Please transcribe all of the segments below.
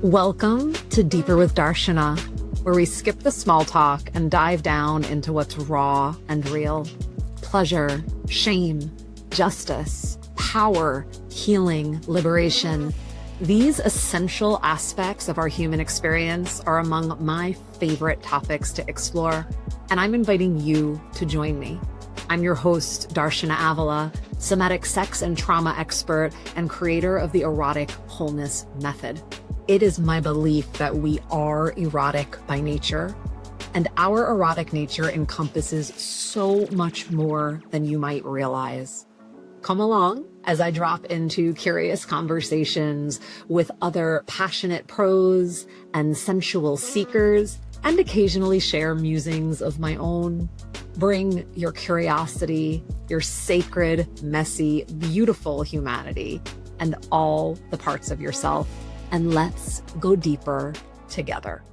Welcome to Deeper with Darshana, where we skip the small talk and dive down into what's raw and real. Pleasure, shame, justice, power, healing, liberation. These essential aspects of our human experience are among my favorite topics to explore, and I'm inviting you to join me. I'm your host, Darshana Avila, somatic sex and trauma expert and creator of the Erotic Wholeness Method. It is my belief that we are erotic by nature, and our erotic nature encompasses so much more than you might realize. Come along as I drop into curious conversations with other passionate pros and sensual seekers, and occasionally share musings of my own. Bring your curiosity, your sacred, messy, beautiful humanity, and all the parts of yourself. And let's go deeper together.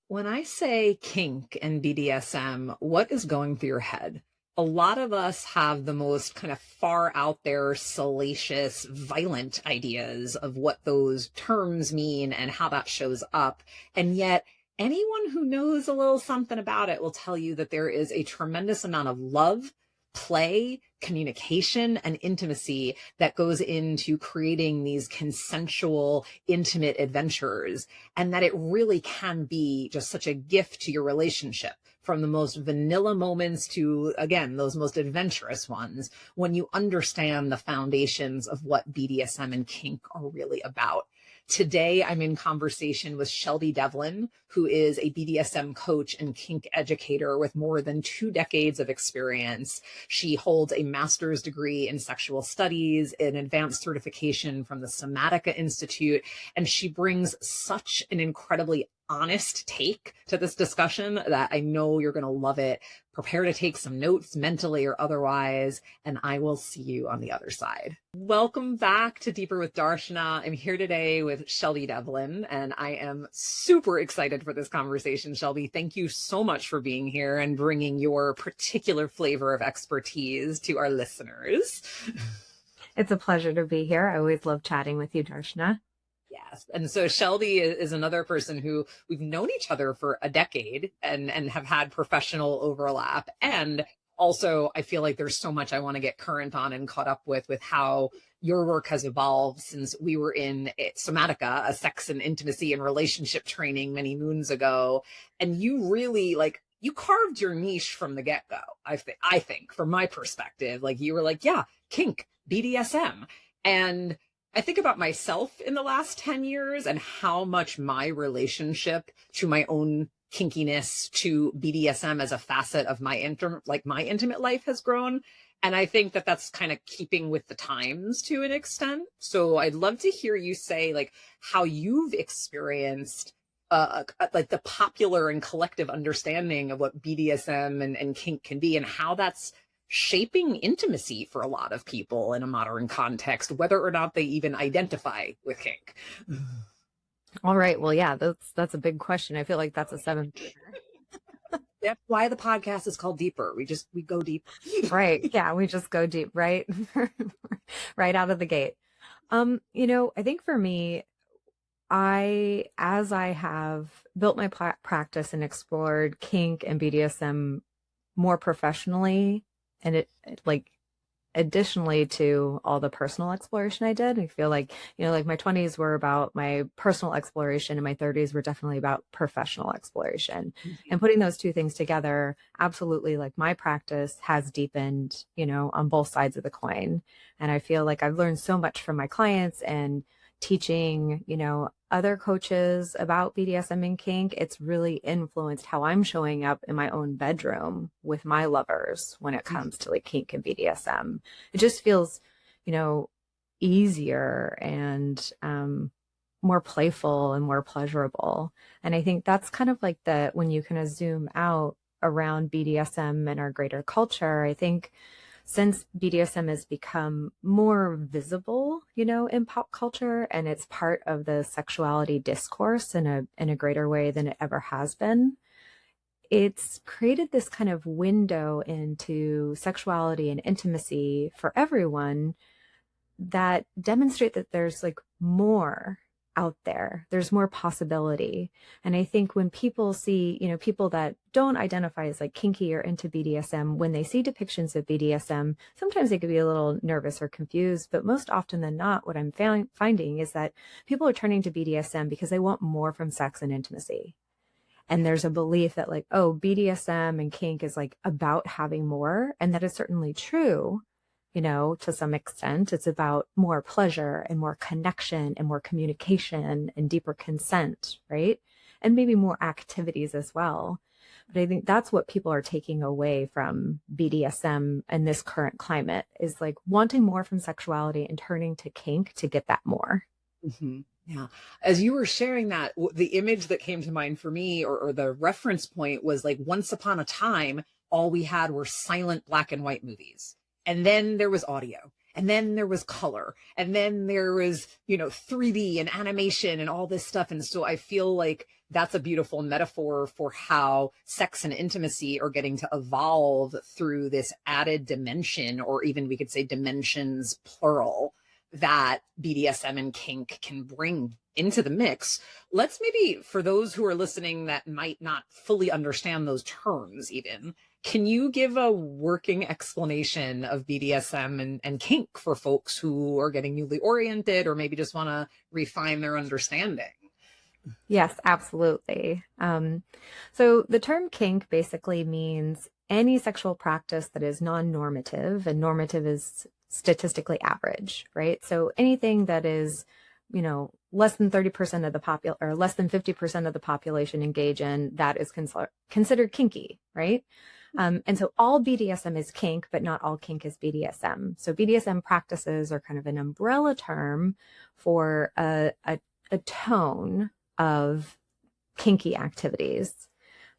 When I say kink and BDSM, what is going through your head? A lot of us have the most kind of far out there, salacious, violent ideas of what those terms mean and how that shows up. And yet anyone who knows a little something about it will tell you that there is a tremendous amount of love, play, communication, and intimacy that goes into creating these consensual, intimate adventures, and that it really can be just such a gift to your relationship, from the most vanilla moments to, again, those most adventurous ones, when you understand the foundations of what BDSM and kink are really about. Today, I'm in conversation with Shelby Devlin, who is a BDSM coach and kink educator with more than 2 decades of experience. She holds a master's degree in sexual studies, an advanced certification from the Somatica Institute, and she brings such an incredibly honest take to this discussion that I know you're going to love it. Prepare to take some notes mentally or otherwise, and I will see you on the other side. Welcome back to Deeper with Darshana. I'm here today with Shelby Devlin, and I am super excited for this conversation. Shelby, thank you so much for being here and bringing your particular flavor of expertise to our listeners. It's a pleasure to be here. I always love chatting with you, Darshana. Yes. And so Shelby is another person who we've known each other for a decade and have had professional overlap. And also, I feel like there's so much I want to get current on and caught up with how your work has evolved since we were in Somatica, a sex and intimacy and relationship training many moons ago. And you really you carved your niche from the get-go. I think from my perspective, you were like, yeah, kink, BDSM. And I think about myself in the last 10 years and how much my relationship to my own kinkiness, to BDSM as a facet of my intimate life has grown. And I think that that's kind of keeping with the times to an extent. So I'd love to hear you say how you've experienced the popular and collective understanding of what BDSM and kink can be, and how that's shaping intimacy for a lot of people in a modern context, whether or not they even identify with kink. All right. Well, yeah, that's a big question. I feel like that's a 7-figure. That's why the podcast is called Deeper. We go deep. Right. Yeah, we just go deep, right? Right out of the gate. I think for me, as I have built my practice and explored kink and BDSM more professionally, and it additionally to all the personal exploration I did, I feel like my 20s were about my personal exploration and my 30s were definitely about professional exploration. Mm-hmm. And putting those two things together, absolutely, my practice has deepened, on both sides of the coin. And I feel like I've learned so much from my clients and teaching, other coaches about BDSM and kink. It's really influenced how I'm showing up in my own bedroom with my lovers when it comes to kink and BDSM. It just feels, easier and more playful and more pleasurable. And I think that's kind of when you kind of zoom out around BDSM and our greater culture, I think since BDSM has become more visible, in pop culture, and it's part of the sexuality discourse in a greater way than it ever has been, it's created this kind of window into sexuality and intimacy for everyone that demonstrate that there's more out there. There's more possibility. And I think when people see, people that don't identify as like kinky or into BDSM, when they see depictions of BDSM, sometimes they could be a little nervous or confused, but most often than not, what I'm finding is that people are turning to BDSM because they want more from sex and intimacy. And there's a belief that like, oh, BDSM and kink is like about having more. And that is certainly true. To some extent, it's about more pleasure and more connection and more communication and deeper consent, right? And maybe more activities as well. But I think that's what people are taking away from BDSM in this current climate is like wanting more from sexuality and turning to kink to get that more. Mm-hmm. Yeah. As you were sharing that, the image that came to mind for me or the reference point was like once upon a time, all we had were silent black and white movies. And then there was audio, and then there was color, and then there was, 3D and animation and all this stuff. And so I feel like that's a beautiful metaphor for how sex and intimacy are getting to evolve through this added dimension, or even we could say dimensions plural, that BDSM and kink can bring into the mix. Let's maybe, for those who are listening that might not fully understand those terms even, can you give a working explanation of BDSM and kink for folks who are getting newly oriented or maybe just want to refine their understanding? Yes, absolutely. So the term kink basically means any sexual practice that is non-normative, and normative is statistically average, right? So anything that is, less than 30% of the or less than 50% of the population engage in, that is considered kinky, right? And so all BDSM is kink, but not all kink is BDSM. So BDSM practices are kind of an umbrella term for a tone of kinky activities.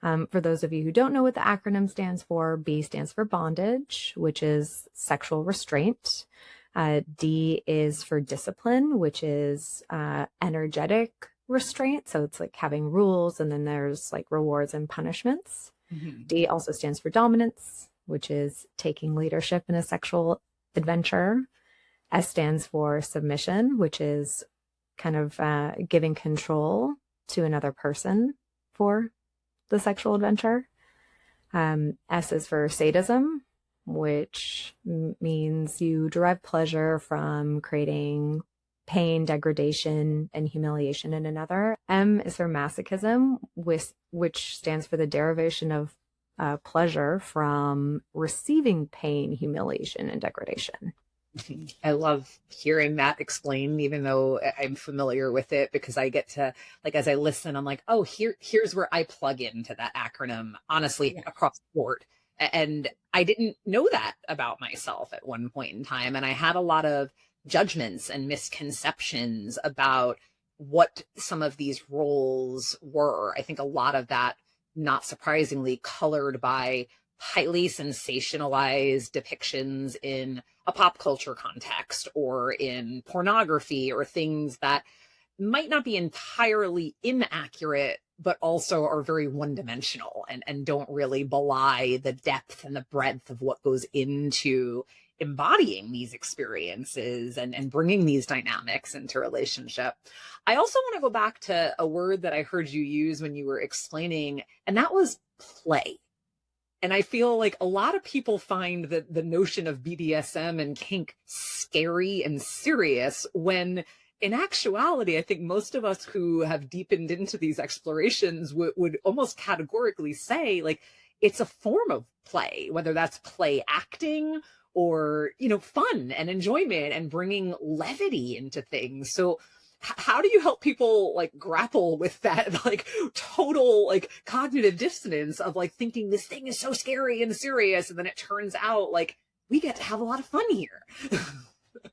For those of you who don't know what the acronym stands for, B stands for bondage, which is sexual restraint. D is for discipline, which is energetic restraint. So it's like having rules, and then there's like rewards and punishments. Mm-hmm. D also stands for dominance, which is taking leadership in a sexual adventure. S stands for submission, which is kind of giving control to another person for the sexual adventure. S is for sadism, which means you derive pleasure from creating pain, degradation, and humiliation in another. M is for masochism, which stands for the derivation of pleasure from receiving pain, humiliation, and degradation. I love hearing that explained, even though I'm familiar with it, because I get to, like, as I listen, I'm like, oh, here's where I plug into that acronym, honestly, across the board. And I didn't know that about myself at one point in time. And I had a lot of judgments and misconceptions about what some of these roles were. I think a lot of that, not surprisingly, colored by highly sensationalized depictions in a pop culture context or in pornography, or things that might not be entirely inaccurate, but also are very one-dimensional and don't really belie the depth and the breadth of what goes into embodying these experiences and bringing these dynamics into relationship. I also want to go back to a word that I heard you use when you were explaining, and that was play. And I feel like a lot of people find that the notion of BDSM and kink scary and serious, when in actuality, I think most of us who have deepened into these explorations would almost categorically say, like, it's a form of play, whether that's play acting or, fun and enjoyment and bringing levity into things. So how do you help people like grapple with that like total like cognitive dissonance of like thinking this thing is so scary and serious, and then it turns out like we get to have a lot of fun here?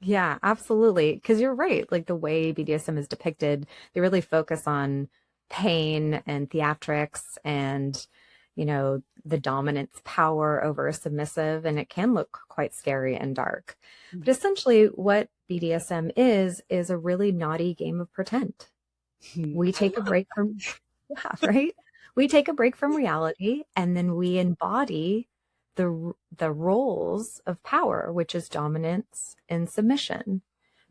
Yeah, absolutely. Because you're right. Like the way BDSM is depicted, they really focus on pain and theatrics and, the dominant's power over a submissive, and it can look quite scary and dark. But essentially what BDSM is a really naughty game of pretend. We take a break from, right? We take a break from reality, and then we embody the roles of power, which is dominance and submission.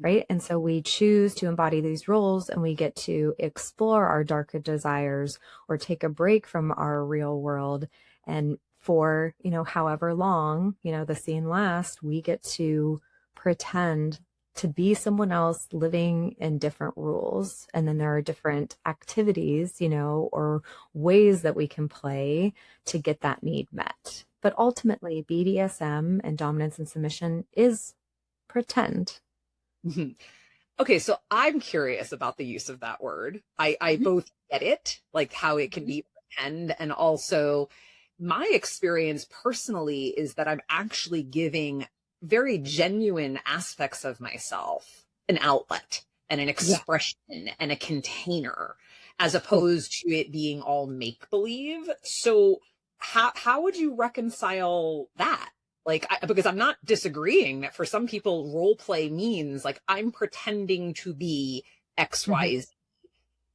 right? And so we choose to embody these roles and we get to explore our darker desires or take a break from our real world. And for, however long, the scene lasts, we get to pretend to be someone else living in different rules. And then there are different activities, or ways that we can play to get that need met. But ultimately, BDSM and dominance and submission is pretend. Okay, so I'm curious about the use of that word. I both get it, like how it can be pretend, and also my experience personally is that I'm actually giving very genuine aspects of myself an outlet and an expression and a container, as opposed to it being all make believe. So how would you reconcile that? Like, because I'm not disagreeing that for some people, role play means like I'm pretending to be X, Y, Z.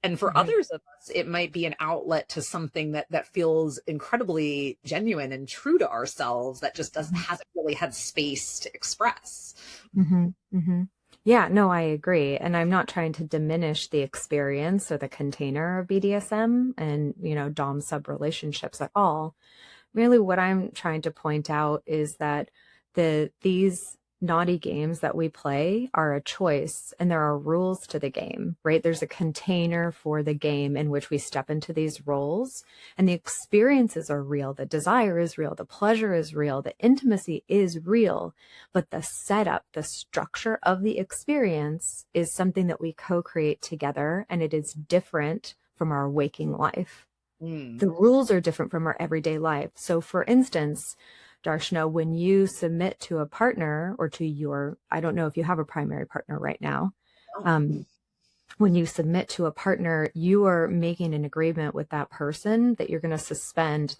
And for others of us, it might be an outlet to something that feels incredibly genuine and true to ourselves that just hasn't really had space to express. Yeah, no, I agree. And I'm not trying to diminish the experience or the container of BDSM and, dom sub relationships at all. Really what I'm trying to point out is that these naughty games that we play are a choice, and there are rules to the game, right? There's a container for the game in which we step into these roles, and the experiences are real. The desire is real. The pleasure is real. The intimacy is real. But the setup, the structure of the experience is something that we co-create together, and it is different from our waking life. The rules are different from our everyday life. So for instance, Darshana, when you submit to a partner or to I don't know if you have a primary partner right now. When you submit to a partner, you are making an agreement with that person that you're going to suspend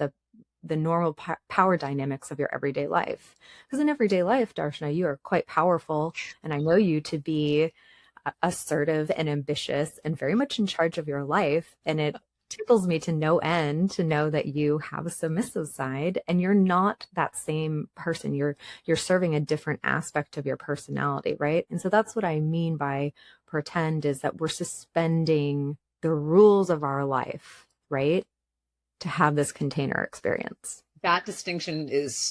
the normal power dynamics of your everyday life. Because in everyday life, Darshana, you are quite powerful. And I know you to be assertive and ambitious and very much in charge of your life. And it tickles me to no end to know that you have a submissive side and you're not that same person. You're serving a different aspect of your personality, right? And so that's what I mean by pretend, is that we're suspending the rules of our life, right, to have this container experience. That distinction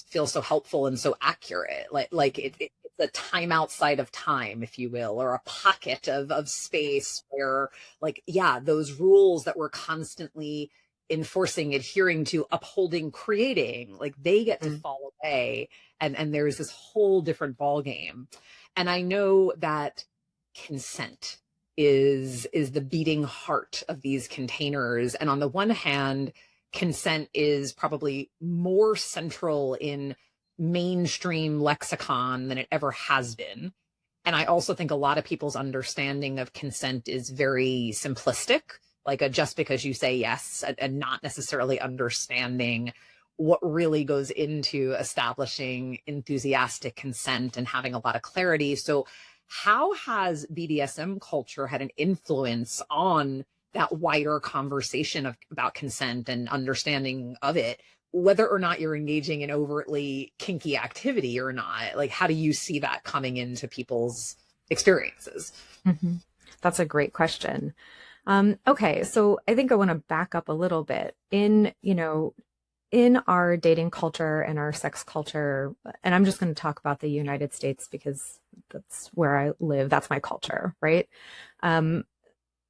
feels so helpful and so accurate. Like it's a time outside of time, if you will, or a pocket of space where, like, those rules that we're constantly enforcing, adhering to, upholding, creating, like they get to fall away, and there's this whole different ball game. And I know that consent is the beating heart of these containers. And on the one hand, consent is probably more central in mainstream lexicon than it ever has been. And I also think a lot of people's understanding of consent is very simplistic, like just because you say yes, and not necessarily understanding what really goes into establishing enthusiastic consent and having a lot of clarity. So how has BDSM culture had an influence on that wider conversation about consent and understanding of it, whether or not you're engaging in overtly kinky activity or not? Like, how do you see that coming into people's experiences? That's a great question. Okay, so I think I want to back up a little bit. In our dating culture and our sex culture, and I'm just going to talk about the United States because that's where I live. That's my culture, right?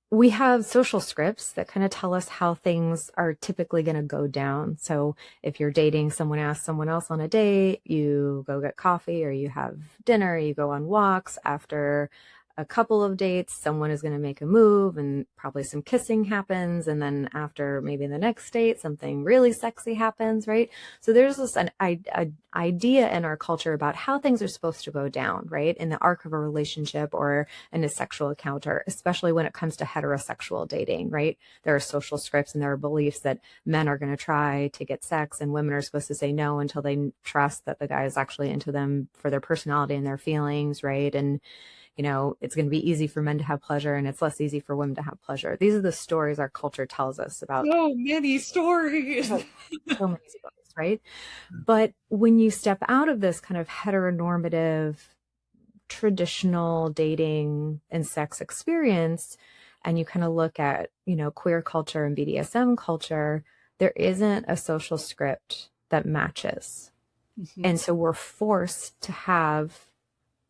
We have social scripts that kind of tell us how things are typically going to go down. So if you're dating, someone asks someone else on a date, you go get coffee or you have dinner, you go on walks. After a couple of dates, someone is going to make a move and probably some kissing happens. And then after maybe the next date, something really sexy happens, right? So there's this an idea in our culture about how things are supposed to go down, right? In the arc of a relationship or in a sexual encounter, especially when it comes to heterosexual dating, right? There are social scripts and there are beliefs that men are going to try to get sex and women are supposed to say no until they trust that the guy is actually into them for their personality and their feelings, right? And it's going to be easy for men to have pleasure and it's less easy for women to have pleasure. These are the stories our culture tells us about. So many stories. So many stories, right? But when you step out of this kind of heteronormative traditional dating and sex experience, and you kind of look at, queer culture and BDSM culture, there isn't a social script that matches. Mm-hmm. And so we're forced to have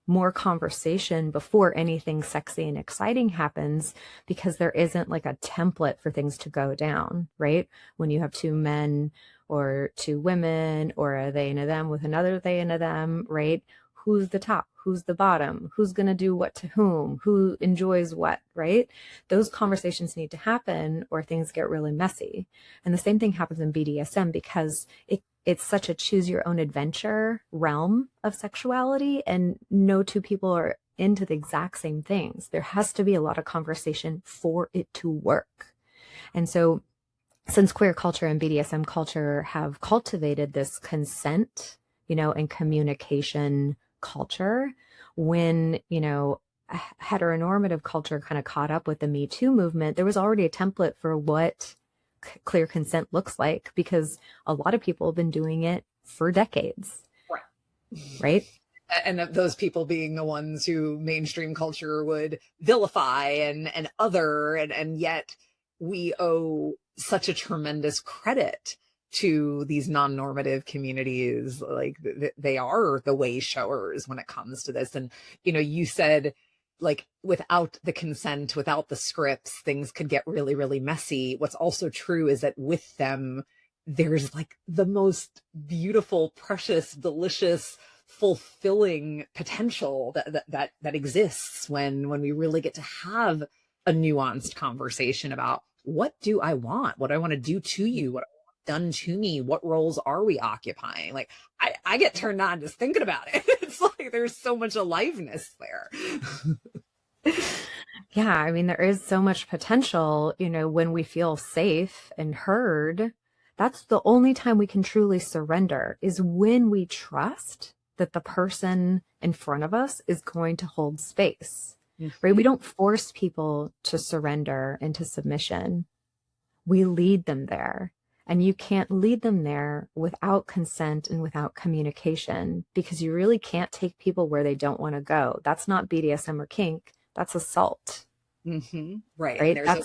more conversation before anything sexy and exciting happens, because there isn't like a template for things to go down, right? When you have two men or two women or a they and a them with another they and a them, right? Who's the top? Who's the bottom? Who's going to do what to whom? Who enjoys what, right? Those conversations need to happen or things get really messy. And the same thing happens in BDSM, because it's such a choose your own adventure realm of sexuality, and no two people are into the exact same things. There has to be a lot of conversation for it to work. And so since queer culture and BDSM culture have cultivated this consent, and communication culture, when, heteronormative culture kind of caught up with the Me Too movement, there was already a template for what clear consent looks like, because a lot of people have been doing it for decades. Right? And those people being the ones who mainstream culture would vilify and other, and yet we owe such a tremendous credit to these non-normative communities. Like they are the way showers when it comes to this. And, you said, like, without the consent, without the scripts, things could get really, really messy. What's also true is that with them, there's like the most beautiful, precious, delicious, fulfilling potential that exists when we really get to have a nuanced conversation about, what do I want? What do I want to do to you? What done to me? What roles are we occupying? Like I get turned on just thinking about it. It's like there's so much aliveness there. Yeah, I mean, there is so much potential, when we feel safe and heard. That's the only time we can truly surrender, is when we trust that the person in front of us is going to hold space, right? We don't force people to surrender into submission. We lead them there. And you can't lead them there without consent and without communication, because you really can't take people where they don't want to go. That's not BDSM or kink. That's assault. Mm-hmm. Right. Right.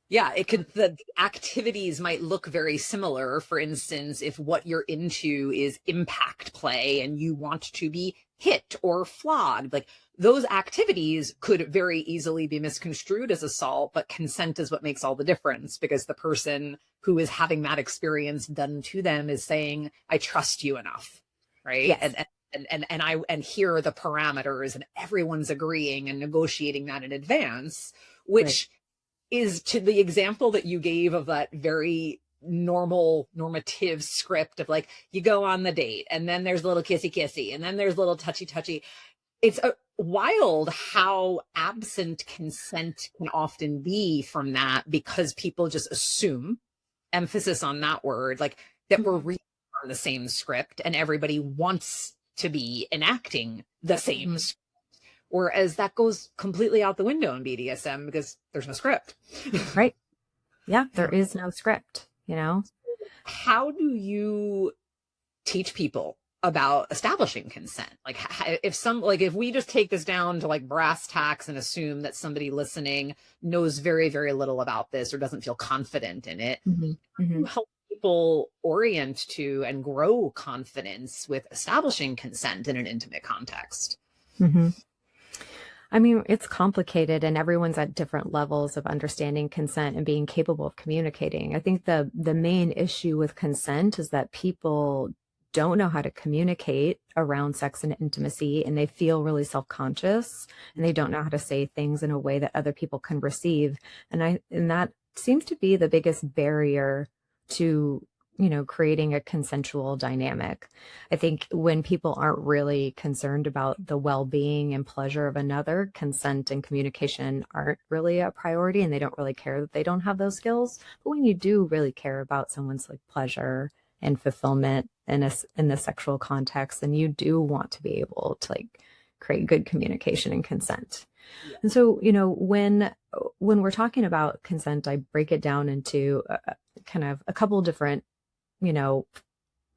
Yeah, the activities might look very similar. For instance, if what you're into is impact play and you want to be hit or flogged, like those activities could very easily be misconstrued as assault, but consent is what makes all the difference, because the person who is having that experience done to them is saying, I trust you enough. Right. Yes. And here are the parameters, and everyone's agreeing and negotiating that in advance, which is to the example that you gave of that very normative script of like, you go on the date and then there's a little kissy and then there's a little touchy. It's wild how absent consent can often be from that, because people just assume, emphasis on that word, like that we're reading from the same script and everybody wants to be enacting the same script. Whereas that goes completely out the window in BDSM, because there's no script. Right. Yeah, there is no script, How do you teach people about establishing consent? Like if we just take this down to like brass tacks and assume that somebody listening knows very, very little about this or doesn't feel confident in it, how do you help people orient to and grow confidence with establishing consent in an intimate context? I mean, it's complicated, and everyone's at different levels of understanding consent and being capable of communicating. I think the main issue with consent is that people don't know how to communicate around sex and intimacy, and they feel really self-conscious, and they don't know how to say things in a way that other people can receive. And that seems to be the biggest barrier to creating a consensual dynamic. I think when people aren't really concerned about the well-being and pleasure of another, consent and communication aren't really a priority, and they don't really care that they don't have those skills. But when you do really care about someone's like pleasure and fulfillment in the sexual context, then you do want to be able to like create good communication and consent. Yeah. And so, when we're talking about consent, I break it down into kind of a couple different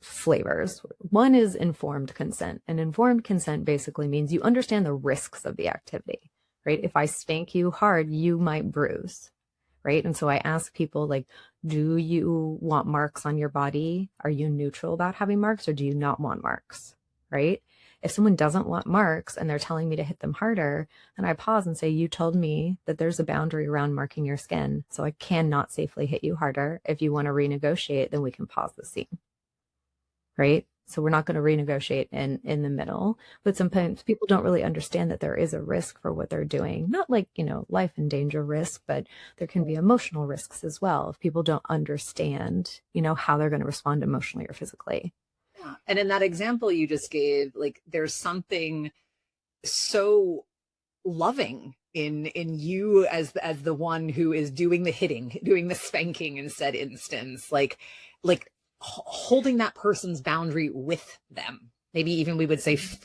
flavors. One is informed consent. And informed consent basically means you understand the risks of the activity, right? If I spank you hard, you might bruise, right? And so I ask people, like, do you want marks on your body? Are you neutral about having marks, or do you not want marks, right? If someone doesn't want marks and they're telling me to hit them harder, and I pause and say, you told me that there's a boundary around marking your skin, so I cannot safely hit you harder. If you want to renegotiate, then we can pause the scene, right? So we're not going to renegotiate in the middle. But sometimes people don't really understand that there is a risk for what they're doing. Not like, life and danger risk, but there can be emotional risks as well if people don't understand, how they're going to respond emotionally or physically. Yeah. And in that example you just gave, like, there's something so loving in you as the one who is doing the hitting, doing the spanking in said instance, like holding that person's boundary with them. Maybe even we would say for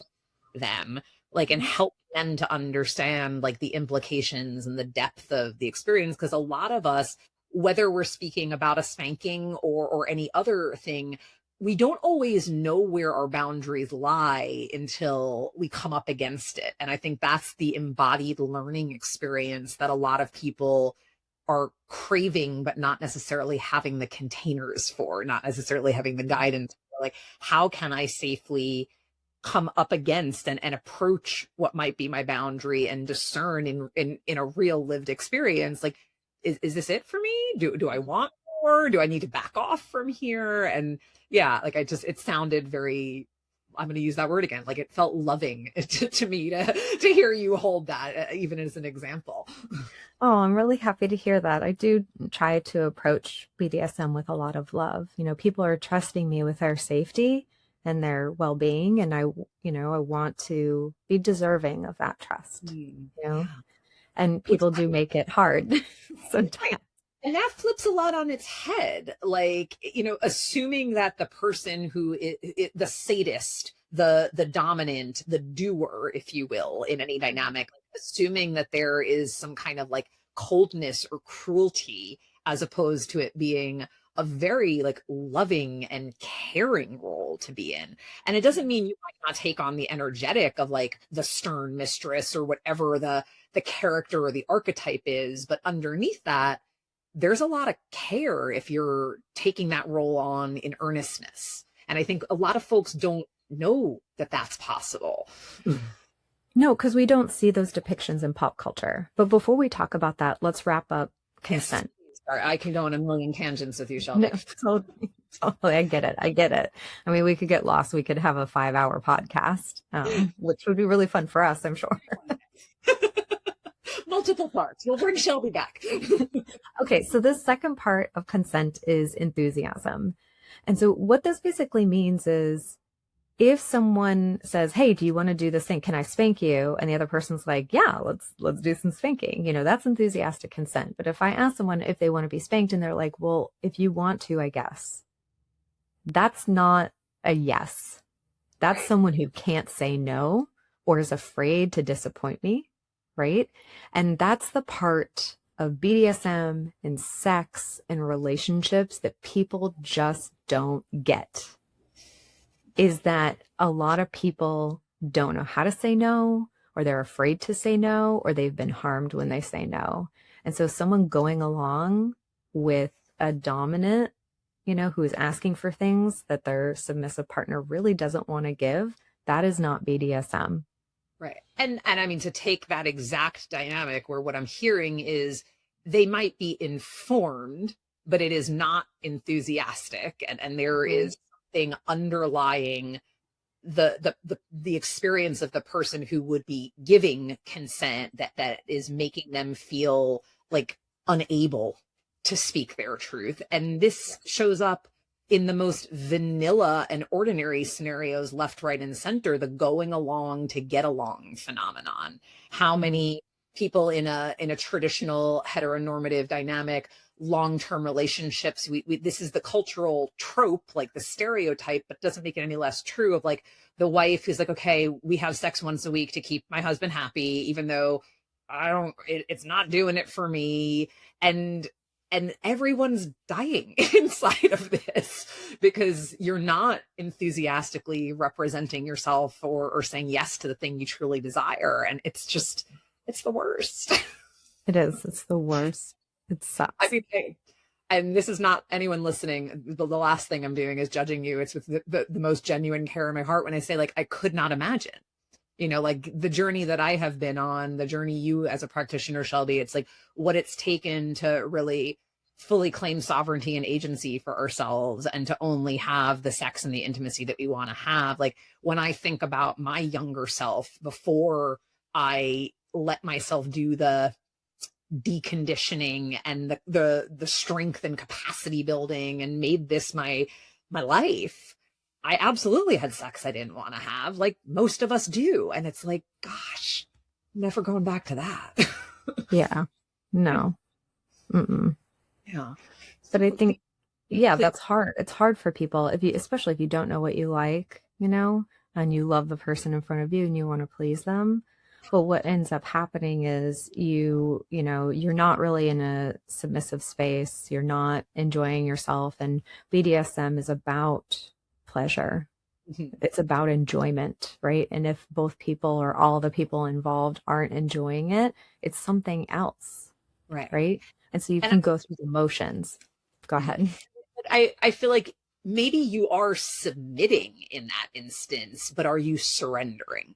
them, like, and help them to understand, like, the implications and the depth of the experience. Because a lot of us, whether we're speaking about a spanking or any other thing, we don't always know where our boundaries lie until we come up against it. And I think that's the embodied learning experience that a lot of people are craving, but not necessarily having the containers for, not necessarily having the guidance for. Like, how can I safely come up against and approach what might be my boundary and discern in a real lived experience? Like, is this it for me? Do I want more? Do I need to back off from here? And yeah, like, it sounded very, I'm going to use that word again. Like, it felt loving to me to hear you hold that, even as an example. Oh, I'm really happy to hear that. I do try to approach BDSM with a lot of love. People are trusting me with their safety and their well-being, and I want to be deserving of that trust. And people do make it hard sometimes. And that flips a lot on its head. Like, assuming that the person who is the sadist, the dominant, the doer, if you will, in any dynamic, assuming that there is some kind of like coldness or cruelty, as opposed to it being a very like loving and caring role to be in. And it doesn't mean you might not take on the energetic of like the stern mistress or whatever the character or the archetype is, but underneath that, there's a lot of care if you're taking that role on in earnestness. And I think a lot of folks don't know that that's possible. No, because we don't see those depictions in pop culture. But before we talk about that, let's wrap up consent. Yes. Sorry, I can go on a million tangents with you, Shelby. No, totally. I get it. I mean, we could get lost. We could have a 5-hour podcast, which would be really fun for us, I'm sure. Multiple parts. You'll bring Shelby back. Okay, so this second part of consent is enthusiasm. And so what this basically means is if someone says, hey, do you want to do this thing? Can I spank you? And the other person's like, yeah, let's do some spanking. That's enthusiastic consent. But if I ask someone if they want to be spanked and they're like, well, if you want to, I guess. That's not a yes. That's someone who can't say no or is afraid to disappoint me. Right? And that's the part of BDSM and sex and relationships that people just don't get, is that a lot of people don't know how to say no, or they're afraid to say no, or they've been harmed when they say no. And so someone going along with a dominant, who is asking for things that their submissive partner really doesn't want to give, that is not BDSM. Right. And I mean, to take that exact dynamic where what I'm hearing is they might be informed, but it is not enthusiastic. And there is something underlying the experience of the person who would be giving consent that is making them feel like unable to speak their truth. And this shows up in the most vanilla and ordinary scenarios, left, right, and center, the going along to get along phenomenon. How many people in a traditional heteronormative dynamic, long-term relationships, this is the cultural trope, like the stereotype, but doesn't make it any less true, of like the wife who's like, okay, we have sex once a week to keep my husband happy, even though it's not doing it for me. And And everyone's dying inside of this because you're not enthusiastically representing yourself or saying yes to the thing you truly desire. And it's the worst. It is. It's the worst. It sucks. I mean, hey, and this is not anyone listening. The last thing I'm doing is judging you. It's with the most genuine care in my heart when I say, like, I could not imagine, like the journey that I have been on, the journey you as a practitioner, Shelby, it's like what it's taken to really fully claim sovereignty and agency for ourselves and to only have the sex and the intimacy that we want to have. Like when I think about my younger self before I let myself do the deconditioning and the strength and capacity building and made this my life, I absolutely had sex I didn't want to have, like most of us do. And it's like, gosh, never going back to that. Yeah. No. Mm-mm. Yeah. But I think, yeah, that's hard. It's hard for people, especially if you don't know what you like, and you love the person in front of you and you want to please them. But what ends up happening is you're not really in a submissive space. You're not enjoying yourself. And BDSM is about pleasure. Mm-hmm. It's about enjoyment, right? And if both people or all the people involved aren't enjoying it, it's something else. Right. And so you can go through the motions. Go ahead. I feel like maybe you are submitting in that instance, but are you surrendering?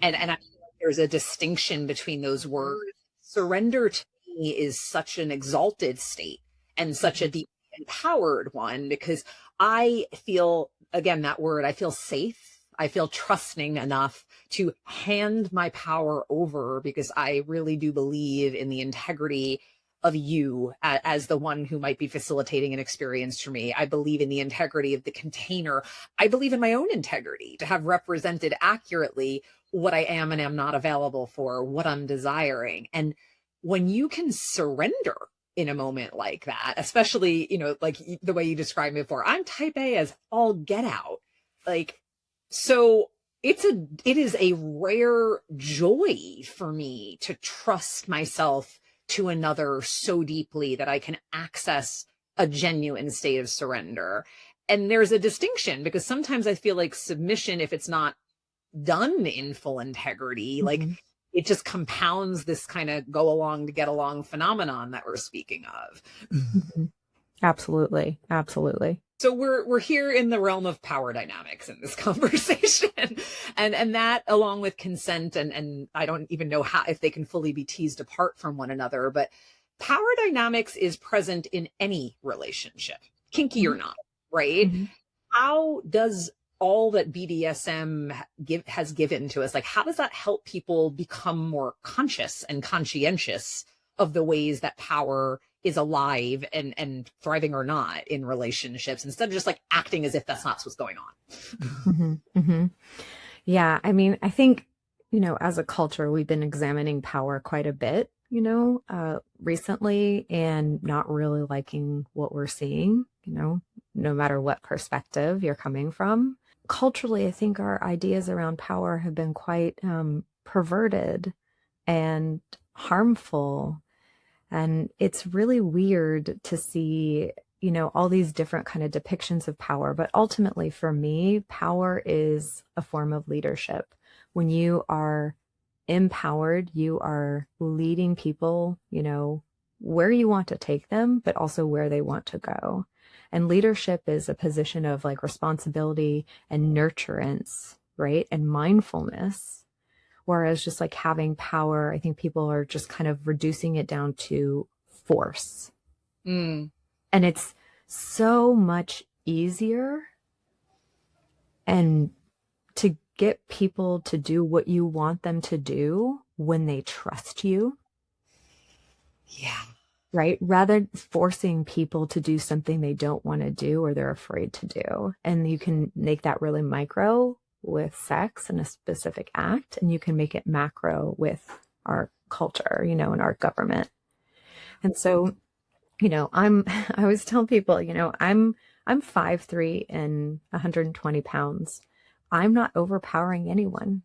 And I feel like there's a distinction between those words. Surrender to me is such an exalted state and such a deep empowered one, because I feel, again, that word, I feel safe. I feel trusting enough to hand my power over because I really do believe in the integrity of you as the one who might be facilitating an experience for me. I believe in the integrity of the container. I believe in my own integrity to have represented accurately what I am and am not available for, what I'm desiring. And when you can surrender in a moment like that, especially, like the way you described me before, I'm type A as all get out. Like, so it is a rare joy for me to trust myself to another so deeply that I can access a genuine state of surrender. And there's a distinction because sometimes I feel like submission, if it's not done in full integrity, like it just compounds this kind of go along to get along phenomenon that we're speaking of. Absolutely. Absolutely. So we're here in the realm of power dynamics in this conversation, and that, along with consent, and I don't even know how, if they can fully be teased apart from one another, but power dynamics is present in any relationship, kinky or not, right? How does all that BDSM has given to us, like how does that help people become more conscious and conscientious of the ways that power is alive and thriving or not in relationships, instead of just like acting as if that's not what's going on? Yeah. I mean, I think, as a culture, we've been examining power quite a bit, recently, and not really liking what we're seeing, no matter what perspective you're coming from. Culturally, I think our ideas around power have been quite perverted and harmful. And it's really weird to see, all these different kind of depictions of power. But ultimately, for me, power is a form of leadership. When you are empowered, you are leading people, where you want to take them, but also where they want to go. And leadership is a position of like responsibility and nurturance, right? And mindfulness. Whereas just like having power, I think people are just kind of reducing it down to force. And it's so much easier and to get people to do what you want them to do when they trust you. Yeah. Right? Rather forcing people to do something they don't want to do or they're afraid to do. And you can make that really micro with sex and a specific act, and you can make it macro with our culture, and our government. And so, I always tell people, I'm 5'3" and 120 pounds. I'm not overpowering anyone.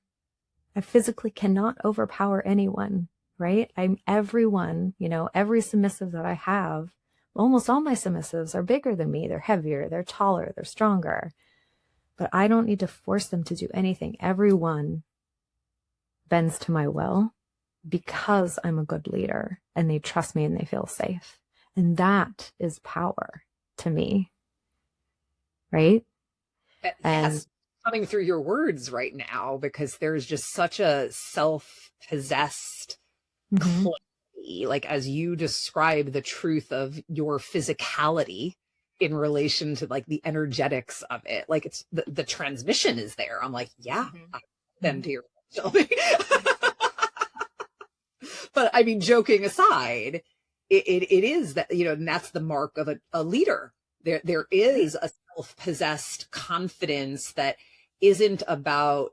I physically cannot overpower anyone, right? I'm everyone, every submissive that I have almost all my submissives are bigger than me. They're heavier, they're taller, they're stronger. But I don't need to force them to do anything. Everyone bends to my will because I'm a good leader and they trust me and they feel safe. And that is power to me. Right? And yes, coming through your words right now, because there's just such a self-possessed clarity, like as you describe the truth of your physicality in relation to like the energetics of it, like it's the transmission is there. I'm like, yeah, then to your Shelby. But I mean, joking aside, it is that, you know, and that's the mark of a leader. There is a self-possessed confidence that isn't about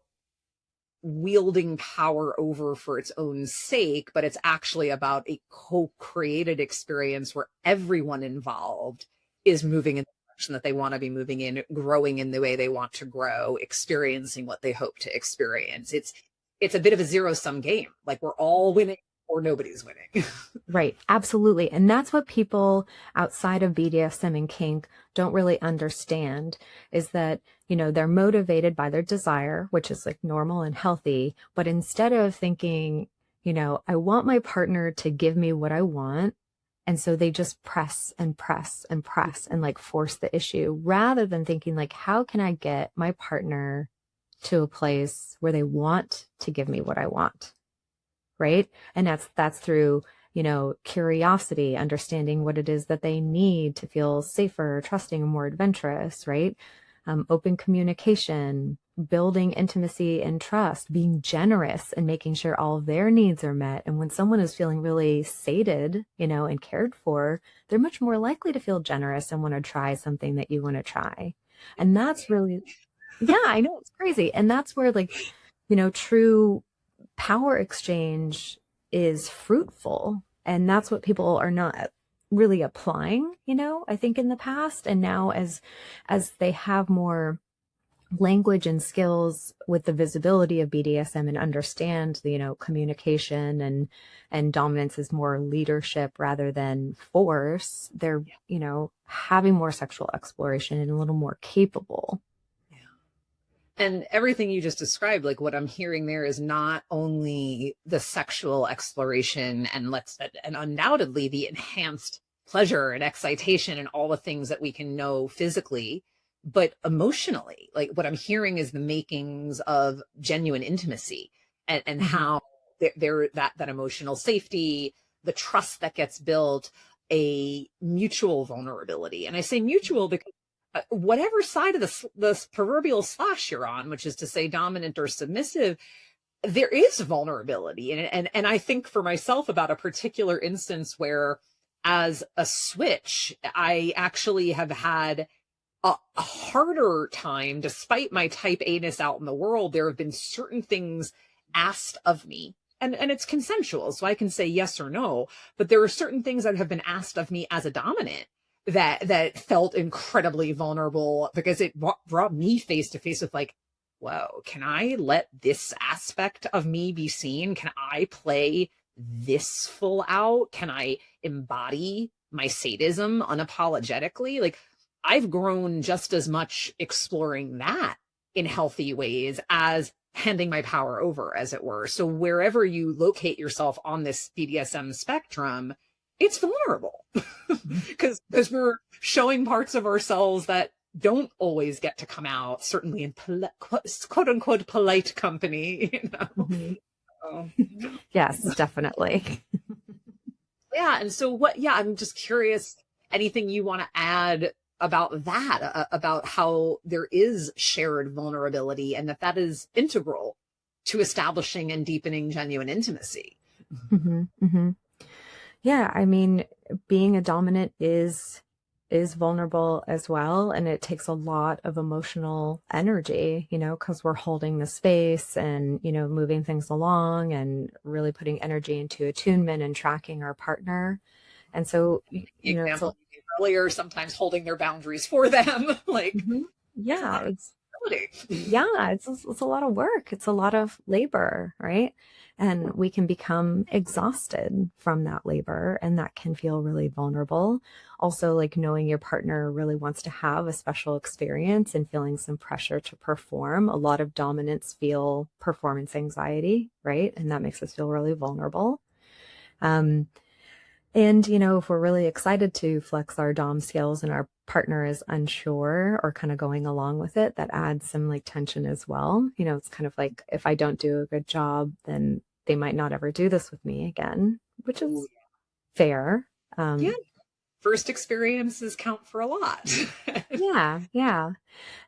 wielding power over for its own sake, but it's actually about a co-created experience where everyone involved is moving in the direction that they want to be moving in, growing in the way they want to grow, experiencing what they hope to experience. It's a bit of a zero-sum game. Like we're all winning or nobody's winning. right. Absolutely. And that's what people outside of BDSM and kink don't really understand, is that, you know, they're motivated by their desire, which is like normal and healthy. But instead of thinking, you know, I want my partner to give me what I want, and so they just press and press and press and like force the issue, rather than thinking like, how can I get my partner to a place where they want to give me what I want? Right. And that's through, you know, curiosity, understanding what it is that they need to feel safer, trusting, and more adventurous. Right. Open communication, building intimacy and trust, being generous and making sure all of their needs are met. And when someone is feeling really sated, you know, and cared for, they're much more likely to feel generous and want to try something that you want to try. And that's really, yeah, I know, it's crazy. And that's where, like, you know, true power exchange is fruitful. And that's what people are not really applying, you know, I think in the past. And now as they have more language and skills with the visibility of BDSM and understand the, you know, communication and dominance is more leadership rather than force, they're, you know, having more sexual exploration and a little more capable. And everything you just described, like what I'm hearing there is not only the sexual exploration and undoubtedly the enhanced pleasure and excitation and all the things that we can know physically, but emotionally. Like what I'm hearing is the makings of genuine intimacy and how there that emotional safety, the trust that gets built, a mutual vulnerability. And I say mutual because whatever side of the proverbial slash you're on, which is to say dominant or submissive, there is vulnerability. And I think for myself about a particular instance where as a switch, I actually have had a harder time, despite my type A-ness out in the world. There have been certain things asked of me, and it's consensual, so I can say yes or no, but there are certain things that have been asked of me as a dominant that felt incredibly vulnerable, because it brought me face to face with like, whoa, can I let this aspect of me be seen? Can I play this full out? Can I embody my sadism unapologetically? Like, I've grown just as much exploring that in healthy ways as handing my power over, as it were. So wherever you locate yourself on this BDSM spectrum, it's vulnerable because we're showing parts of ourselves that don't always get to come out, certainly in quote unquote polite company, you know? Yes, definitely. Yeah. And so I'm just curious, anything you want to add about that, about how there is shared vulnerability and that is integral to establishing and deepening genuine intimacy. Yeah, I mean, being a dominant is vulnerable as well, and it takes a lot of emotional energy, you know, because we're holding the space and, you know, moving things along and really putting energy into attunement and tracking our partner. And so, you know, example you gave earlier, sometimes holding their boundaries for them, like yeah, it's Yeah, it's a lot of work. It's a lot of labor, right? And we can become exhausted from that labor, and that can feel really vulnerable. Also, like knowing your partner really wants to have a special experience and feeling some pressure to perform. A lot of dominants feel performance anxiety, right? And that makes us feel really vulnerable. Um, and, if we're really excited to flex our dom skills and our partner is unsure or kind of going along with it, that adds some like tension as well. It's kind of like, if I don't do a good job, then they might not ever do this with me again, which is fair. Yeah. First experiences count for a lot. Yeah. Yeah.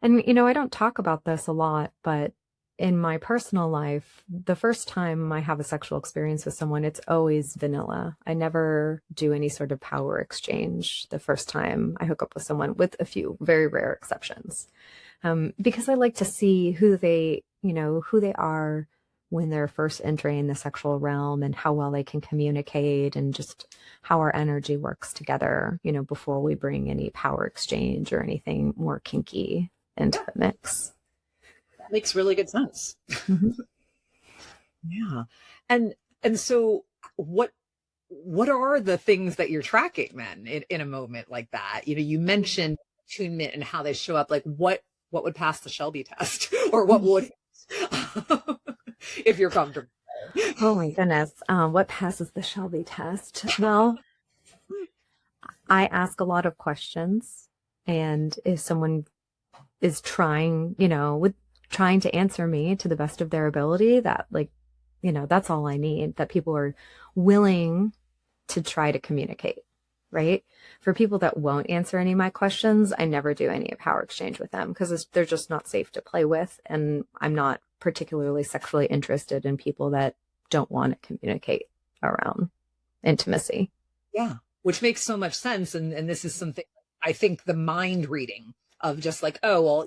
And, I don't talk about this a lot, but in my personal life, the first time I have a sexual experience with someone, it's always vanilla. I never do any sort of power exchange the first time I hook up with someone, with a few very rare exceptions. Because I like to see who they are when they're first entering the sexual realm and how well they can communicate and just how our energy works together, before we bring any power exchange or anything more kinky into the mix. That makes really good sense. Mm-hmm. Yeah. And so what are the things that you're tracking then in a moment like that? You mentioned attunement and how they show up. Like what would pass the Shelby test or what would if you're comfortable? Oh my goodness. What passes the Shelby test? Well, I ask a lot of questions, and if someone is trying to answer me to the best of their ability, that that's all I need, that people are willing to try to communicate, right? For people that won't answer any of my questions, I never do any power exchange with them because they're just not safe to play with. And I'm not particularly sexually interested in people that don't want to communicate around intimacy. Yeah, which makes so much sense. And this is something I think the mind reading of just like, oh, well,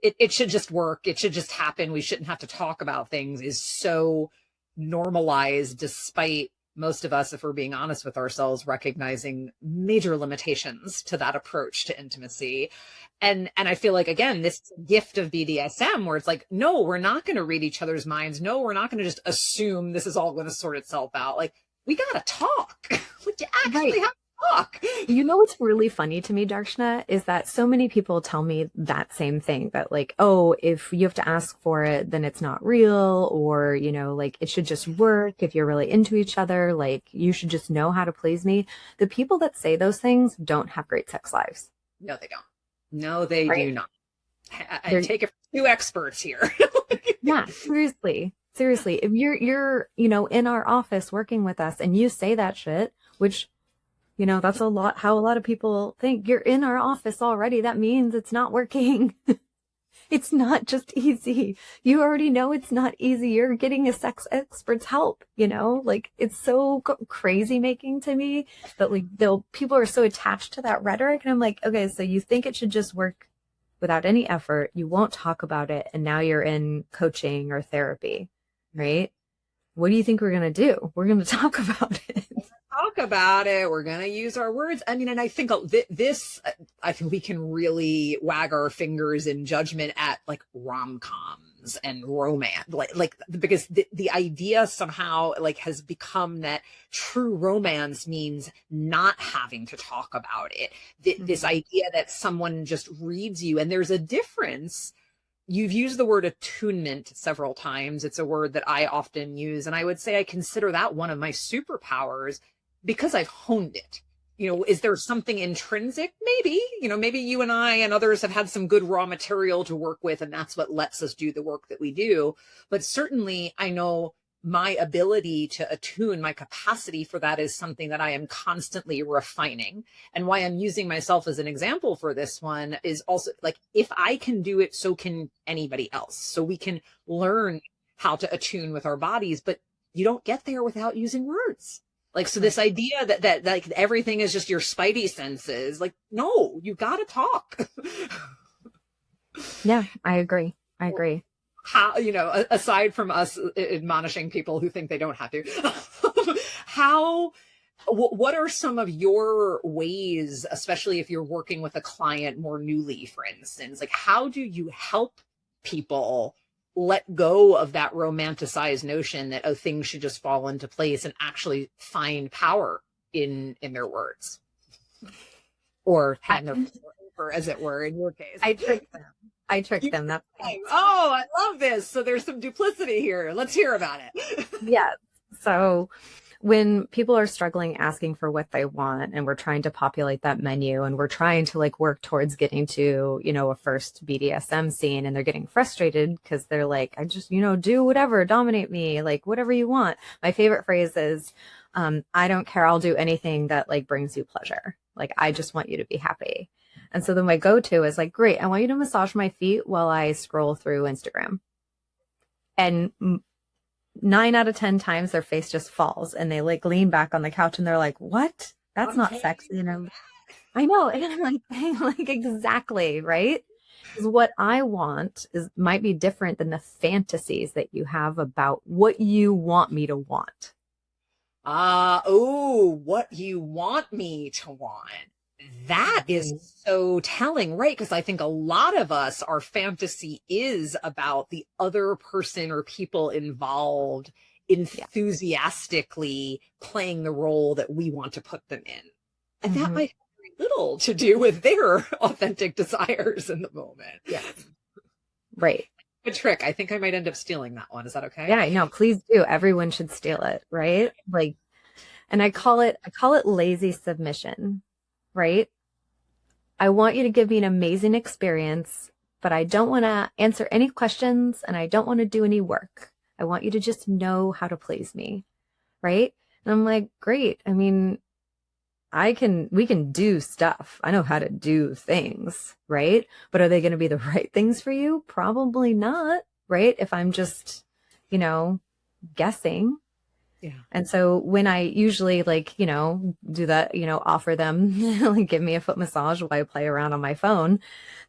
it should just work. It should just happen. We shouldn't have to talk about things is so normalized, despite most of us, if we're being honest with ourselves, recognizing major limitations to that approach to intimacy. And I feel like, again, this gift of BDSM where it's like, no, we're not going to read each other's minds. No, we're not going to just assume this is all going to sort itself out. Like, we got to talk. We actually have to talk. What's really funny to me, Darshana, is that so many people tell me that same thing, that like, oh, if you have to ask for it, then it's not real, or, like it should just work if you're really into each other, like you should just know how to please me. The people that say those things don't have great sex lives. No, they don't. No, they do not. I take it from two experts here. Yeah, seriously. If you're, in our office working with us and you say that shit, which, that's how a lot of people think. You're in our office already. That means it's not working. It's not just easy. You already know it's not easy. You're getting a sex expert's help, like it's so crazy making to me that like people are so attached to that rhetoric. And I'm like, okay, so you think it should just work without any effort. You won't talk about it. And now you're in coaching or therapy, right? What do you think we're going to do? We're going to talk about it. We're going to use our words. I mean, and I think I think we can really wag our fingers in judgment at like rom-coms and romance, because the idea somehow like has become that true romance means not having to talk about it. This idea that someone just reads you, and there's a difference. You've used the word attunement several times. It's a word that I often use. And I would say I consider that one of my superpowers because I've honed it. Is there something intrinsic? Maybe, maybe you and I and others have had some good raw material to work with, and that's what lets us do the work that we do. But certainly I know my ability to attune, my capacity for that is something that I am constantly refining. And why I'm using myself as an example for this one is also like, if I can do it, so can anybody else. So we can learn how to attune with our bodies, but you don't get there without using words. Like, so this idea that like everything is just your spidey senses, like, no, you got to talk. Yeah, I agree. How, aside from us admonishing people who think they don't have to, what are some of your ways, especially if you're working with a client more newly, for instance, like how do you help people let go of that romanticized notion that, oh, things should just fall into place, and actually find power in their words, or hand them over, as it were, in your case. I tricked them. That's oh, I love this. So there's some duplicity here. Let's hear about it. yeah. So when people are struggling asking for what they want, and we're trying to populate that menu, and we're trying to like work towards getting to, you know, a first BDSM scene, and they're getting frustrated because they're like, I just, you know, do whatever, dominate me, like whatever you want. My favorite phrase is, I don't care. I'll do anything that like brings you pleasure. Like, I just want you to be happy. And so then my go-to is like, great, I want you to massage my feet while I scroll through Instagram. And 9 out of 10 times their face just falls, and they like lean back on the couch, and they're like, what? That's not sexy. And I know. And I'm like, exactly. Right. Because what I want might be different than the fantasies that you have about what you want me to want. What you want me to want. That is so telling, right? Because I think a lot of us, our fantasy is about the other person or people involved enthusiastically playing the role that we want to put them in. And that might have very little to do with their authentic desires in the moment. Yeah. Right. Good trick. I think I might end up stealing that one. Is that okay? Yeah, no, please do. Everyone should steal it, right? Like, and I call it lazy submission. Right? I want you to give me an amazing experience, but I don't want to answer any questions, and I don't want to do any work. I want you to just know how to please me. Right? And I'm like, great. I mean, we can do stuff. I know how to do things, right? But are they going to be the right things for you? Probably not, right? If I'm just, you know, guessing. Yeah. And so when I usually like, you know, do that, you know, offer them, like give me a foot massage while I play around on my phone,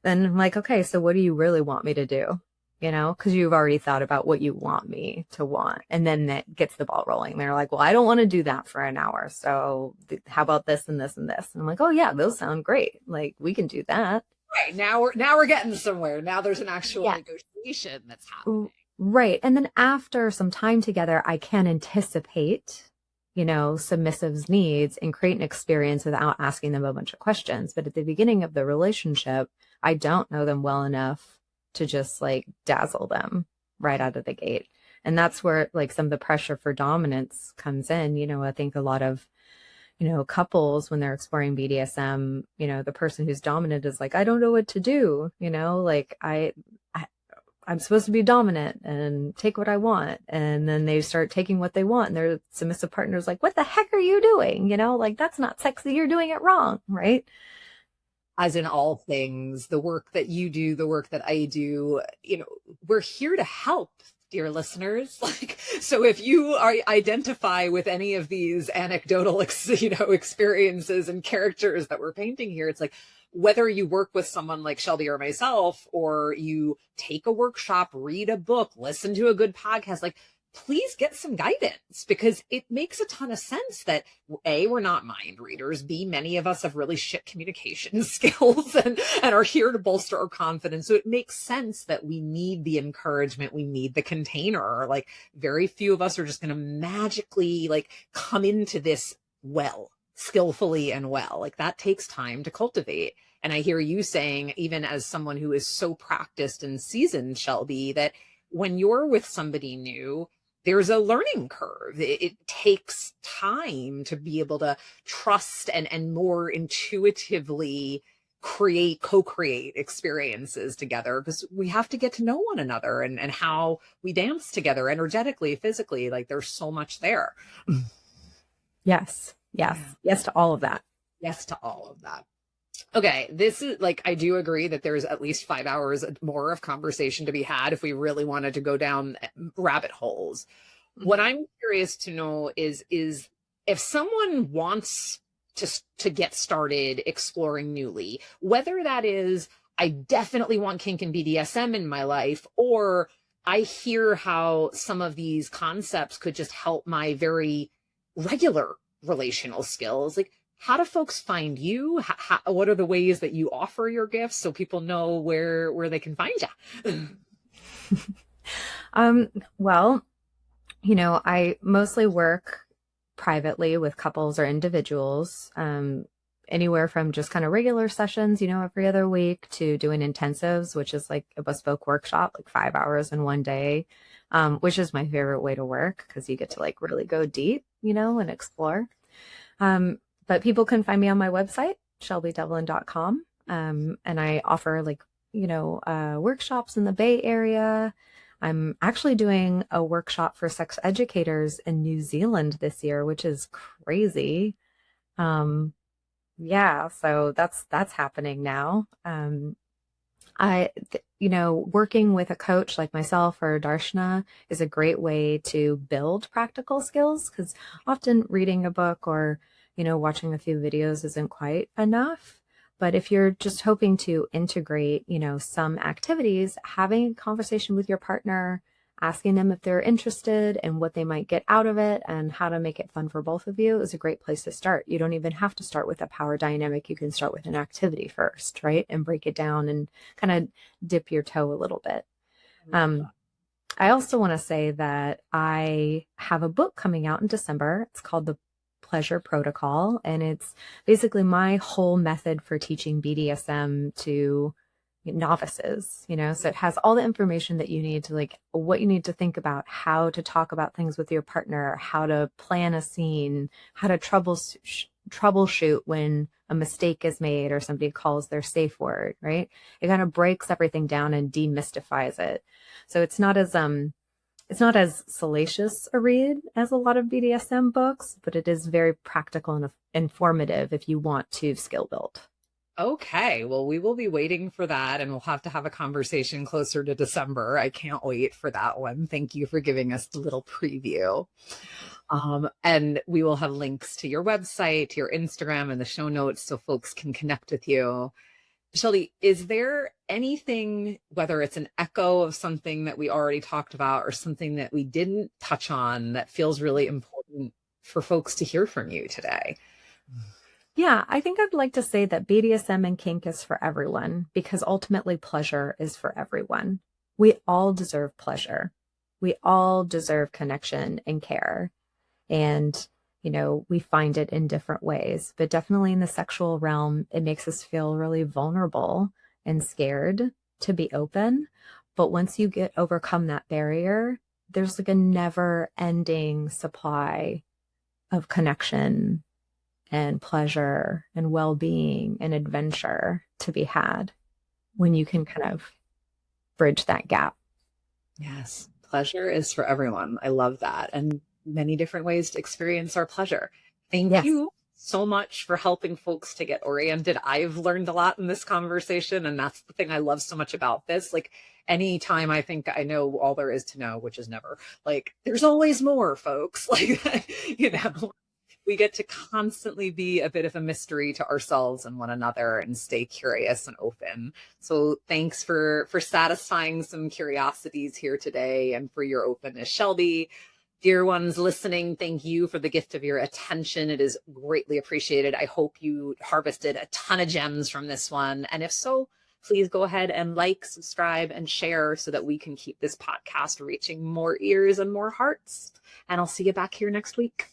then I'm like, okay, so what do you really want me to do? You know, because you've already thought about what you want me to want. And then that gets the ball rolling. They're like, well, I don't want to do that for an hour. So how about this and this and this? And I'm like, oh yeah, those sound great. Like, we can do that. Right. Now we're getting somewhere. Now there's an actual negotiation that's happening. Right. And then after some time together, I can anticipate, you know, submissive's needs and create an experience without asking them a bunch of questions. But at the beginning of the relationship, I don't know them well enough to just like dazzle them right out of the gate. And that's where like some of the pressure for dominance comes in. You know, I think a lot of, you know, couples, when they're exploring BDSM, you know, the person who's dominant is like, I don't know what to do. You know, like I'm supposed to be dominant and take what I want. And then they start taking what they want, and their submissive partner's like, what the heck are you doing? You know, like, that's not sexy. You're doing it wrong. Right. As in all things, the work that you do, the work that I do, you know, we're here to help, dear listeners. Like, so if you identify with any of these anecdotal, you know, experiences and characters that we're painting here, it's like, whether you work with someone like Shelby or myself, or you take a workshop, read a book, listen to a good podcast, like, please get some guidance, because it makes a ton of sense that A, we're not mind readers. B, many of us have really shit communication skills and are here to bolster our confidence. So it makes sense that we need the encouragement. We need the container. Like, very few of us are just going to magically like come into this skillfully and well. Like, that takes time to cultivate. And I hear you saying, even as someone who is so practiced and seasoned, Shelby, that when you're with somebody new, there's a learning curve. It takes time to be able to trust and more intuitively co-create experiences together, because we have to get to know one another and how we dance together energetically, physically. Like, there's so much there. Yes. Yes to all of that. Yes to all of that. Okay, this is like, I do agree that there's at least 5 hours more of conversation to be had if we really wanted to go down rabbit holes. What I'm curious to know is if someone wants to get started exploring newly, whether that is, I definitely want kink and BDSM in my life, or I hear how some of these concepts could just help my very regular relational skills. Like, how do folks find you? What are the ways that you offer your gifts so people know where they can find you? Well, I mostly work privately with couples or individuals, anywhere from just kind of regular sessions, every other week to doing intensives, which is like a bespoke workshop, like 5 hours in one day, which is my favorite way to work because you get to like really go deep, and explore. But people can find me on my website, shelbydevlin.com. And I offer like, workshops in the Bay Area. I'm actually doing a workshop for sex educators in New Zealand this year, which is crazy. Yeah, so that's happening now. Working with a coach like myself or Darshana is a great way to build practical skills because often reading a book or, watching a few videos isn't quite enough. But if you're just hoping to integrate, some activities, having a conversation with your partner, asking them if they're interested and what they might get out of it and how to make it fun for both of you is a great place to start. You don't even have to start with a power dynamic. You can start with an activity first, right? And break it down and kind of dip your toe a little bit. I also want to say that I have a book coming out in December. It's called The Pleasure Protocol, and it's basically my whole method for teaching BDSM to novices, so it has all the information that you need to like what you need to think about, how to talk about things with your partner, how to plan a scene, how to troubleshoot when a mistake is made or somebody calls their safe word, right? It kind of breaks everything down and demystifies it. So it's not as salacious a read as a lot of BDSM books, but it is very practical and informative if you want to skill build. Okay, well, we will be waiting for that and we'll have to have a conversation closer to December. I can't wait for that one. Thank you for giving us a little preview. And we will have links to your website, your Instagram, and the show notes so folks can connect with you. Shelby, is there anything, whether it's an echo of something that we already talked about or something that we didn't touch on, that feels really important for folks to hear from you today? Yeah, I think I'd like to say that BDSM and kink is for everyone because ultimately pleasure is for everyone. We all deserve pleasure. We all deserve connection and care. And, we find it in different ways, but definitely in the sexual realm, it makes us feel really vulnerable and scared to be open. But once you overcome that barrier, there's like a never ending supply of connection and pleasure and well-being and adventure to be had when you can kind of bridge that gap. Yes, pleasure is for everyone. I love that. And many different ways to experience our pleasure. Thank you so much for helping folks to get oriented. I've learned a lot in this conversation, and that's the thing I love so much about this. Like, anytime I think I know all there is to know, which is never, like, there's always more, folks. Like, we get to constantly be a bit of a mystery to ourselves and one another and stay curious and open. So thanks for satisfying some curiosities here today and for your openness, Shelby. Dear ones listening, thank you for the gift of your attention. It is greatly appreciated. I hope you harvested a ton of gems from this one. And if so, please go ahead and like, subscribe, and share so that we can keep this podcast reaching more ears and more hearts. And I'll see you back here next week.